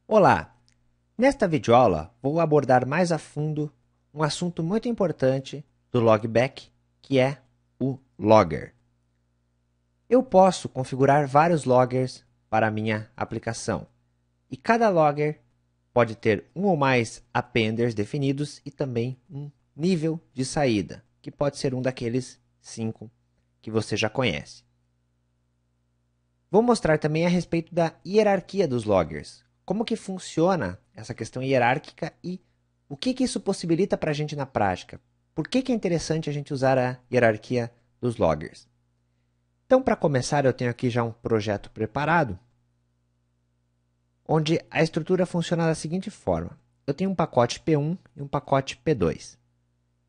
Olá! Nesta videoaula vou abordar mais a fundo um assunto muito importante do Logback, que é o Logger. Eu posso configurar vários loggers para a minha aplicação, e cada logger pode ter um ou mais appenders definidos e também um nível de saída, que pode ser um daqueles 5 que você já conhece. Vou mostrar também a respeito da hierarquia dos loggers, como que funciona essa questão hierárquica e o que isso possibilita para a gente na prática. Por que é interessante a gente usar a hierarquia dos loggers? Então, para começar, eu tenho aqui já um projeto preparado, onde a estrutura funciona da seguinte forma. Eu tenho um pacote P1 e um pacote P2.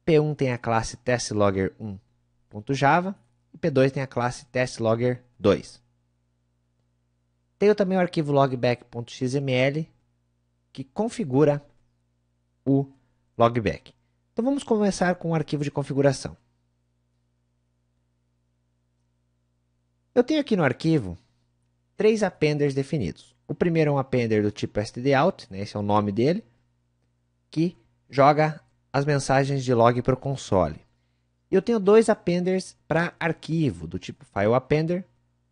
P1 tem a classe testlogger1.java e P2 tem a classe testlogger2. Tenho também o arquivo logback.xml, que configura o logback. Então vamos começar com o arquivo de configuração. Eu tenho aqui no arquivo 3 appenders definidos. O primeiro é um appender do tipo stdout, né, esse é o nome dele, que joga as mensagens de log para o console. E eu tenho 2 appenders para arquivo, do tipo fileAppender.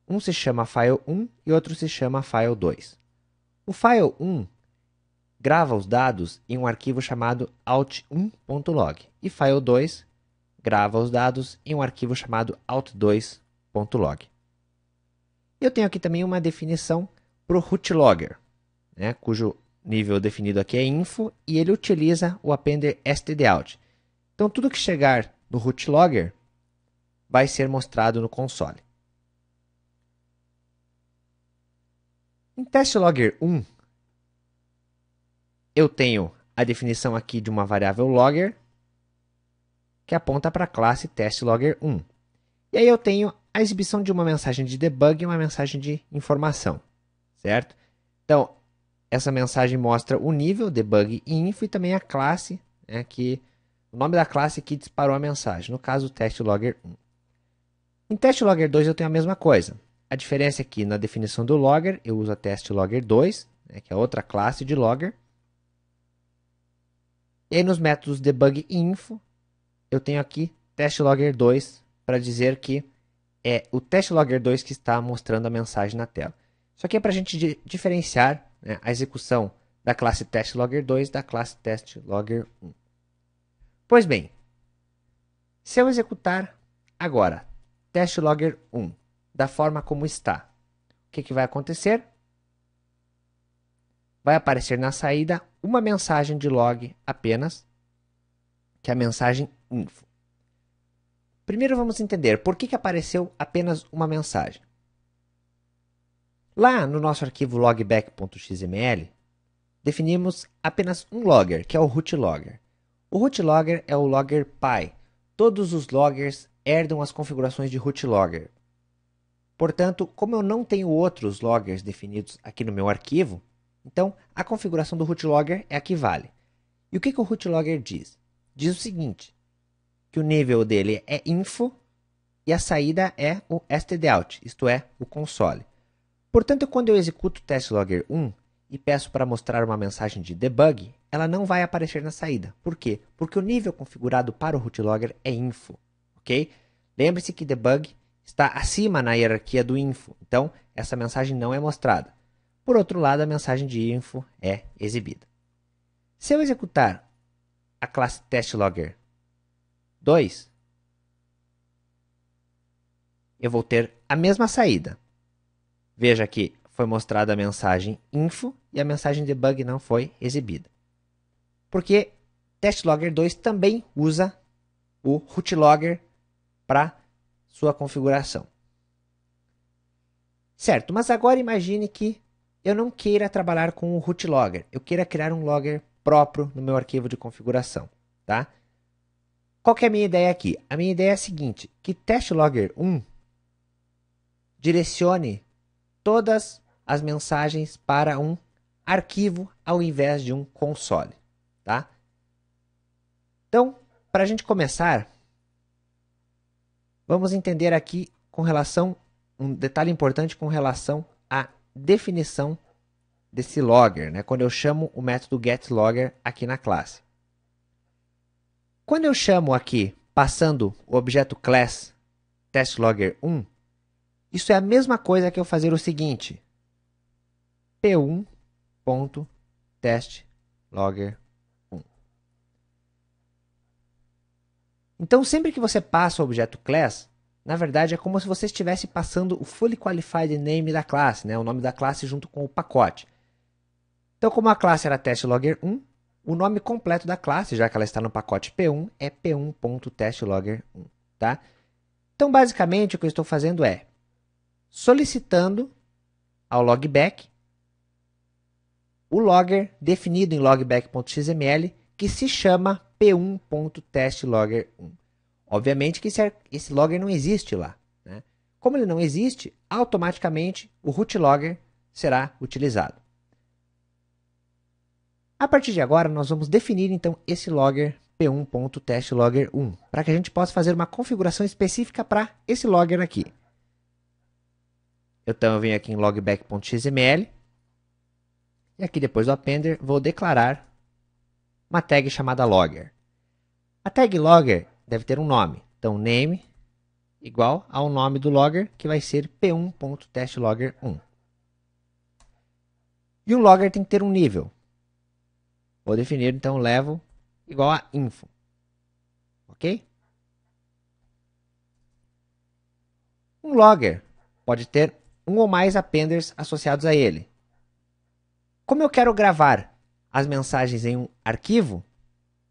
Um se chama file1 e outro se chama file2. O file1 grava os dados em um arquivo chamado out1.log e file2 grava os dados em um arquivo chamado out2.log. Eu tenho aqui também uma definição para o rootlogger, né, cujo nível definido aqui é info e ele utiliza o appender stdout. Então tudo que chegar no rootlogger vai ser mostrado no console. Em testlogger1, eu tenho a definição aqui de uma variável logger, que aponta para a classe testlogger1. E aí eu tenho a exibição de uma mensagem de debug e uma mensagem de informação, certo? Então, essa mensagem mostra o nível debug e info e também a classe, né, o nome da classe que disparou a mensagem, no caso testlogger1. Em testlogger2 eu tenho a mesma coisa. A diferença é que na definição do logger eu uso a testlogger2, né, que é outra classe de logger. E aí nos métodos debug e info, eu tenho aqui testlogger2 para dizer que é o testlogger2 que está mostrando a mensagem na tela. Isso aqui é para a gente diferenciar, né, a execução da classe testlogger2 da classe testlogger1. Pois bem, se eu executar agora testlogger1 da forma como está, o que vai acontecer? Vai aparecer na saída uma mensagem de log apenas, que é a mensagem info. Primeiro vamos entender por que apareceu apenas uma mensagem. Lá no nosso arquivo logback.xml, definimos apenas um logger, que é o rootlogger. O rootlogger é o logger pai. Todos os loggers herdam as configurações de rootlogger. Portanto, como eu não tenho outros loggers definidos aqui no meu arquivo, então a configuração do rootlogger é a que vale. E o que o rootlogger diz? Diz o seguinte, que o nível dele é info e a saída é o stdout, isto é, o console. Portanto, quando eu executo o testlogger1 e peço para mostrar uma mensagem de debug, ela não vai aparecer na saída. Por quê? Porque o nível configurado para o rootlogger é info, ok? Lembre-se que debug está acima na hierarquia do info, então essa mensagem não é mostrada. Por outro lado, a mensagem de info é exibida. Se eu executar a classe testlogger2, eu vou ter a mesma saída. Veja que foi mostrada a mensagem info e a mensagem debug não foi exibida. Porque testlogger2 também usa o rootlogger para sua configuração. Certo, mas agora imagine que eu não queira trabalhar com o rootlogger. Eu queira criar um logger próprio no meu arquivo de configuração. Tá? Qual que é a minha ideia aqui? A minha ideia é a seguinte, que testlogger1 direcione todas as mensagens para um arquivo ao invés de um console. Tá? Então, para a gente começar, vamos entender aqui com relação, um detalhe importante com relação à definição desse logger, né? Quando eu chamo o método getLogger aqui na classe. Quando eu chamo aqui, passando o objeto class testlogger1, isso é a mesma coisa que eu fazer o seguinte, p1.testlogger1. Então, sempre que você passa o objeto class, na verdade é como se você estivesse passando o fully qualified name da classe, né? O nome da classe junto com o pacote. Então, como a classe era testlogger1, o nome completo da classe, já que ela está no pacote P1, é p1.testlogger1. Tá? Então, basicamente, o que eu estou fazendo é solicitando ao logback o logger definido em logback.xml que se chama p1.testlogger1. Obviamente que esse logger não existe lá. Né? Como ele não existe, automaticamente o root logger será utilizado. A partir de agora, nós vamos definir então esse logger p1.testlogger1, para que a gente possa fazer uma configuração específica para esse logger aqui. Então, eu venho aqui em logback.xml, e aqui depois do appender, vou declarar uma tag chamada logger. A tag logger deve ter um nome, então name igual ao nome do logger, que vai ser p1.testlogger1. E o logger tem que ter um nível. Vou definir, então, level igual a info. Ok? Um logger pode ter um ou mais appenders associados a ele. Como eu quero gravar as mensagens em um arquivo,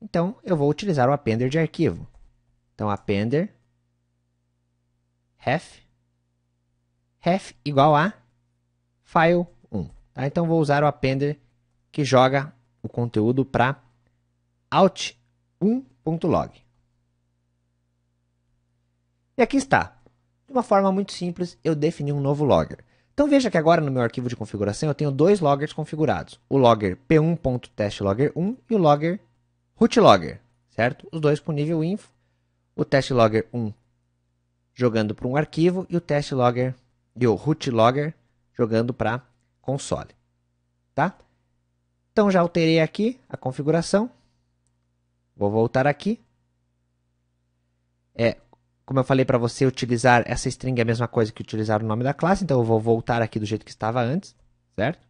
então eu vou utilizar o appender de arquivo. Então, appender ref igual a file1. Tá? Então, vou usar o appender que joga o conteúdo para out1.log. E aqui está. De uma forma muito simples, eu defini um novo logger. Então veja que agora no meu arquivo de configuração eu tenho dois loggers configurados. O logger p1.testlogger1 e o logger rootlogger, certo? Os dois com nível info. O testlogger1 jogando para um arquivo e o testlogger e o rootlogger jogando para console. Tá? Então, já alterei aqui a configuração. Vou voltar aqui. Como eu falei para você, utilizar essa string é a mesma coisa que utilizar o nome da classe. Então, eu vou voltar aqui do jeito que estava antes. Certo?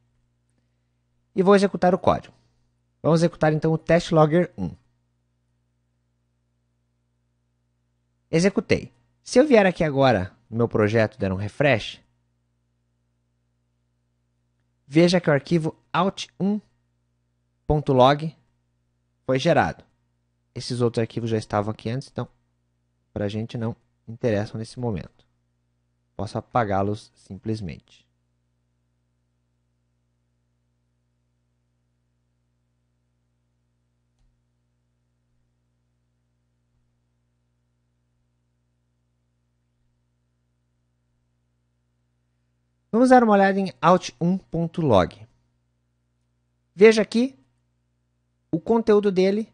E vou executar o código. Vamos executar, então, o testlogger1. Executei. Se eu vier aqui agora no meu projeto e der um refresh, veja que o arquivo out1.log foi gerado. Esses outros arquivos já estavam aqui antes, então para a gente não interessam nesse momento. Posso apagá-los simplesmente. Vamos dar uma olhada em out1.log. Veja aqui, o conteúdo dele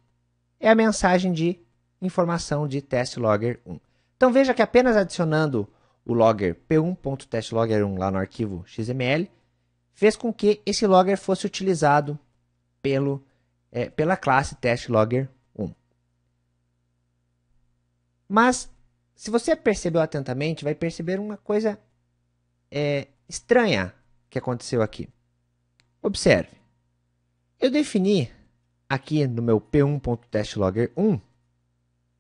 é a mensagem de informação de testlogger1. Então veja que apenas adicionando o logger p1.testlogger1 lá no arquivo XML, fez com que esse logger fosse utilizado pela classe testlogger1. Mas, se você percebeu atentamente, vai perceber uma coisa estranha que aconteceu aqui. Observe. Eu defini aqui no meu p1.testlogger1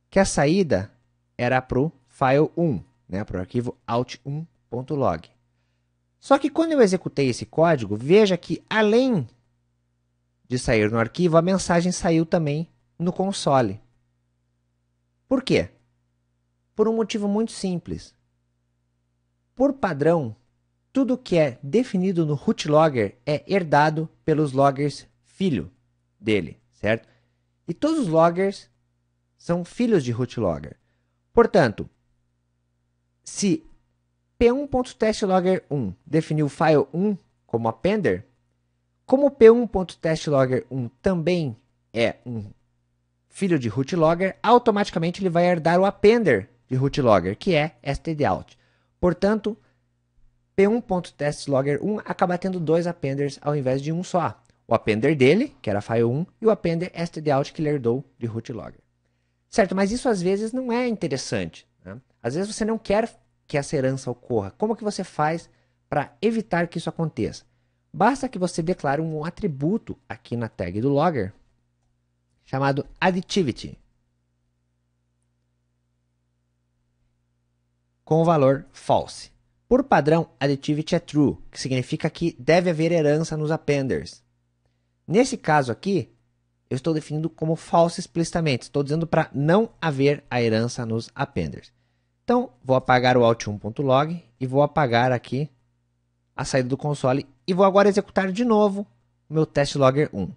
que a saída era para o file1, né, para o arquivo out1.log. Só que quando eu executei esse código, veja que além de sair no arquivo, a mensagem saiu também no console. Por quê? Por um motivo muito simples. Por padrão, tudo que é definido no rootlogger é herdado pelos loggers filho dele, certo? E todos os loggers são filhos de rootlogger. Portanto, se p1.testlogger1 definiu file1 como appender, como p1.testlogger1 também é um filho de rootlogger, automaticamente ele vai herdar o appender de rootlogger, que é stdout. Portanto, p1.testlogger1 acaba tendo dois appenders ao invés de um só. O appender dele, que era file1, e o appender stdout que ele herdou de rootlogger. Certo, mas isso às vezes não é interessante, né? Às vezes você não quer que essa herança ocorra. Como que você faz para evitar que isso aconteça? Basta que você declare um atributo aqui na tag do logger, chamado additivity, com o valor false. Por padrão, additivity é true, que significa que deve haver herança nos appenders. Nesse caso aqui, eu estou definindo como false explicitamente. Estou dizendo para não haver a herança nos appenders. Então, vou apagar o out1.log e vou apagar aqui a saída do console e vou agora executar de novo o meu testlogger1.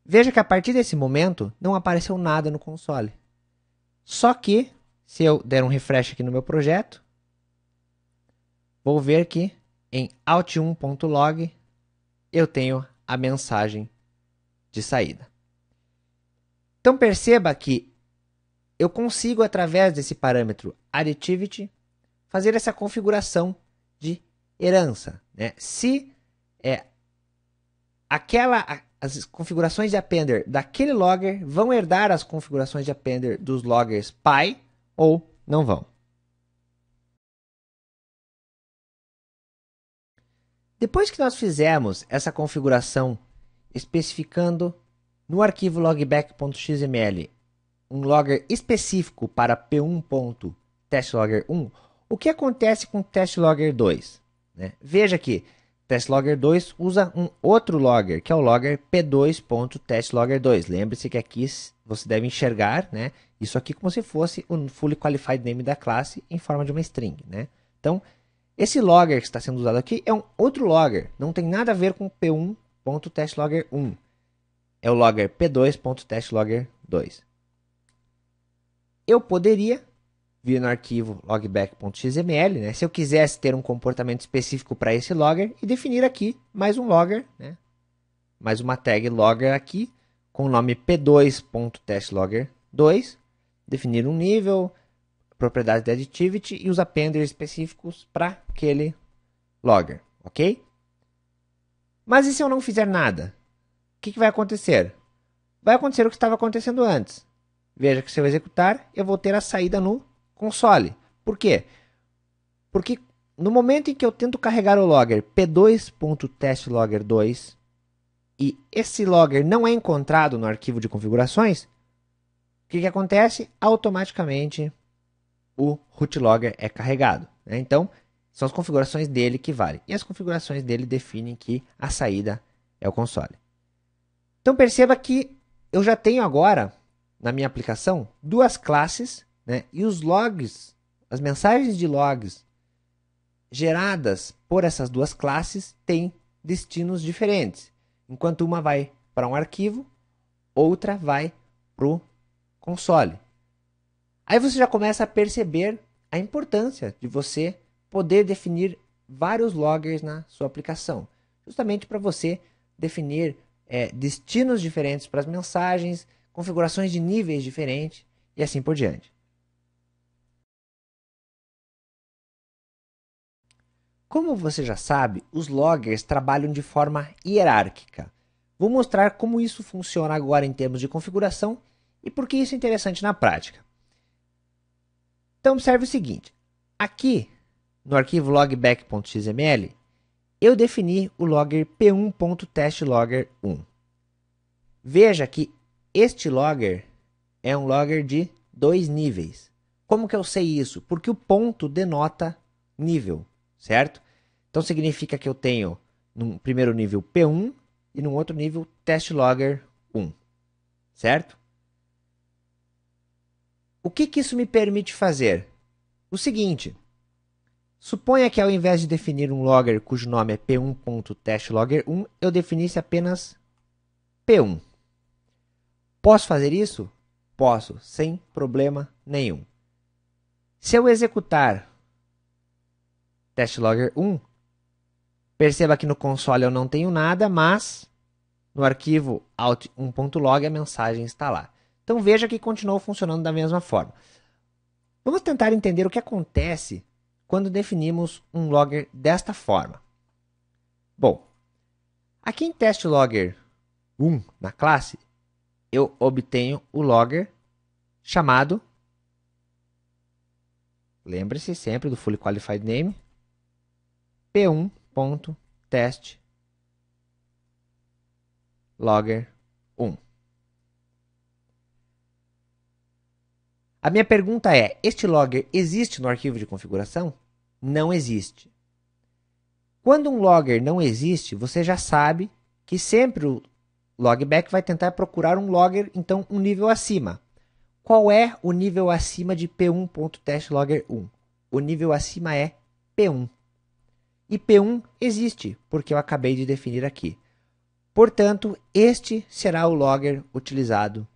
Veja que a partir desse momento não apareceu nada no console. Só que, se eu der um refresh aqui no meu projeto, vou ver que em out1.log eu tenho a mensagem de saída. Então perceba que eu consigo, através desse parâmetro additivity, fazer essa configuração de herança, né? Se as configurações de appender daquele logger vão herdar as configurações de appender dos loggers pai ou não vão. Depois que nós fizemos essa configuração especificando no arquivo logback.xml um logger específico para p1.testlogger1, o que acontece com testlogger2? Né? Veja que testlogger2 usa um outro logger, que é o logger p2.testlogger2. Lembre-se que aqui você deve enxergar, né, isso aqui como se fosse o fully qualified name da classe em forma de uma string. Né? Então, esse logger que está sendo usado aqui é um outro logger, não tem nada a ver com p1.testlogger1. É o logger p2.testlogger2. Eu poderia vir no arquivo logback.xml, né, se eu quisesse ter um comportamento específico para esse logger, e definir aqui mais um logger, né, mais uma tag logger aqui, com o nome p2.testlogger2, definir um nível, propriedade de additivity e os appenders específicos para aquele logger, ok? Mas e se eu não fizer nada? O que vai acontecer? Vai acontecer o que estava acontecendo antes. Veja que se eu executar, eu vou ter a saída no console. Por quê? Porque no momento em que eu tento carregar o logger p2.testlogger2 e esse logger não é encontrado no arquivo de configurações, o que acontece? Automaticamente o rootlogger é carregado. Né? Então, são as configurações dele que valem. E as configurações dele definem que a saída é o console. Então, perceba que eu já tenho agora, na minha aplicação, duas classes, né? E os logs, as mensagens de logs geradas por essas duas classes têm destinos diferentes. Enquanto uma vai para um arquivo, outra vai para o console. Aí você já começa a perceber a importância de você poder definir vários loggers na sua aplicação. Justamente para você definir destinos diferentes para as mensagens, configurações de níveis diferentes e assim por diante. Como você já sabe, os loggers trabalham de forma hierárquica. Vou mostrar como isso funciona agora em termos de configuração e por que isso é interessante na prática. Então, observe o seguinte. Aqui, no arquivo logback.xml, eu defini o logger p1.testlogger1. Veja que este logger é um logger de 2 níveis. Como que eu sei isso? Porque o ponto denota nível, certo? Então, significa que eu tenho, num primeiro nível, P1 e num outro nível, testlogger1, certo? O que isso me permite fazer? O seguinte, suponha que ao invés de definir um logger cujo nome é p1.testlogger1, eu definisse apenas P1. Posso fazer isso? Posso, sem problema nenhum. Se eu executar testlogger1, perceba que no console eu não tenho nada, mas no arquivo out1.log a mensagem está lá. Então veja que continuou funcionando da mesma forma. Vamos tentar entender o que acontece quando definimos um logger desta forma? Bom, aqui em TestLogger 1 na classe, eu obtenho o logger chamado, lembre-se sempre do Fully Qualified Name, p1.testlogger1. A minha pergunta é, este logger existe no arquivo de configuração? Não existe. Quando um logger não existe, você já sabe que sempre o logback vai tentar procurar um logger, então, um nível acima. Qual é o nível acima de p1.testlogger1? O nível acima é p1. E p1 existe, porque eu acabei de definir aqui. Portanto, este será o logger utilizado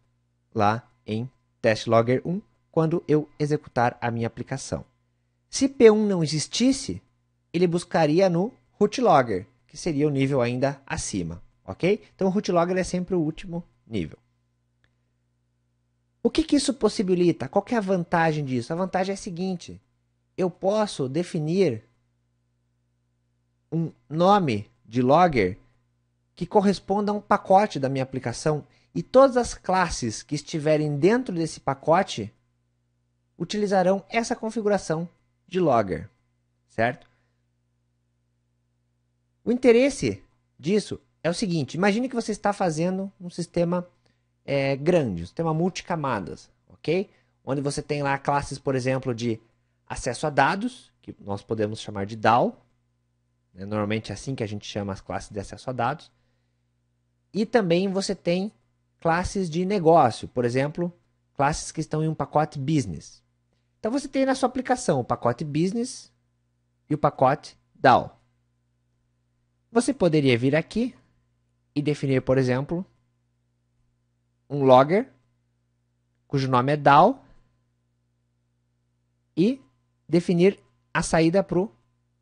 lá em testlogger1, quando eu executar a minha aplicação. Se p1 não existisse, ele buscaria no rootlogger, que seria o nível ainda acima, ok? Então, o rootlogger é sempre o último nível. O que isso possibilita? Qual que é a vantagem disso? A vantagem é a seguinte, eu posso definir um nome de logger que corresponda a um pacote da minha aplicação e todas as classes que estiverem dentro desse pacote utilizarão essa configuração de logger, certo? O interesse disso é o seguinte, imagine que você está fazendo um sistema grande, um sistema multicamadas, ok? Onde você tem lá classes, por exemplo, de acesso a dados, que nós podemos chamar de DAO, né? Normalmente é assim que a gente chama as classes de acesso a dados. E também você tem classes de negócio, por exemplo, classes que estão em um pacote business. Então você tem na sua aplicação o pacote business e o pacote DAO. Você poderia vir aqui e definir, por exemplo, um logger cujo nome é DAO e definir a saída para o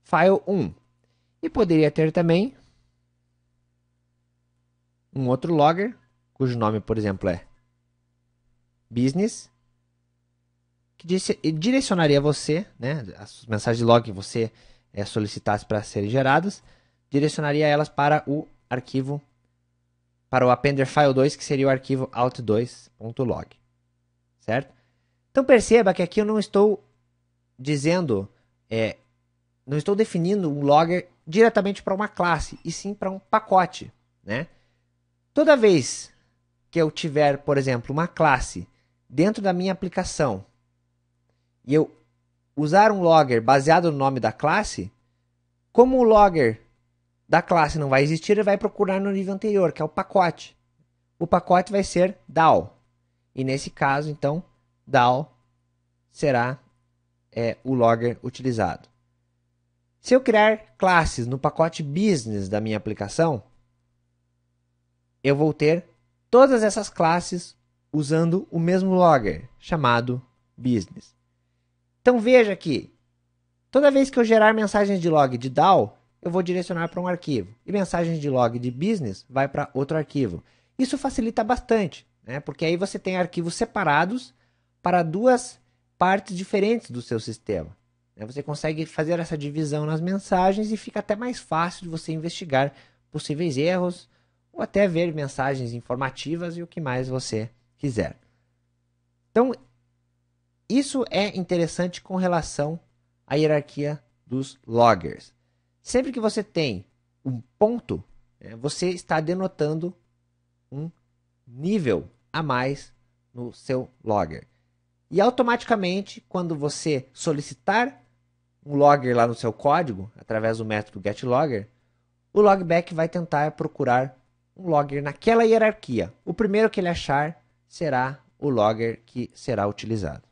file 1. E poderia ter também um outro logger cujo nome, por exemplo, é business, que direcionaria você, né, as mensagens de log que você solicitasse para serem geradas, direcionaria elas para o arquivo, para o appender file 2, que seria o arquivo out2.log, certo? Então perceba que aqui eu não estou dizendo, não estou definindo um logger diretamente para uma classe, e sim para um pacote, né? Toda vez que eu tiver, por exemplo, uma classe dentro da minha aplicação e eu usar um logger baseado no nome da classe, como o logger da classe não vai existir, ele vai procurar no nível anterior, que é o pacote. O pacote vai ser DAO. E nesse caso, então, DAO será o logger utilizado. Se eu criar classes no pacote business da minha aplicação, eu vou ter todas essas classes usando o mesmo logger, chamado business. Então veja que toda vez que eu gerar mensagens de log de DAO, eu vou direcionar para um arquivo. E mensagens de log de business vai para outro arquivo. Isso facilita bastante, né? Porque aí você tem arquivos separados para duas partes diferentes do seu sistema. Você consegue fazer essa divisão nas mensagens e fica até mais fácil de você investigar possíveis erros ou até ver mensagens informativas e o que mais você quiser. Então, isso é interessante com relação à hierarquia dos loggers. Sempre que você tem um ponto, você está denotando um nível a mais no seu logger. E automaticamente, quando você solicitar um logger lá no seu código, através do método getLogger, o logback vai tentar procurar um logger naquela hierarquia. O primeiro que ele achar será o logger que será utilizado.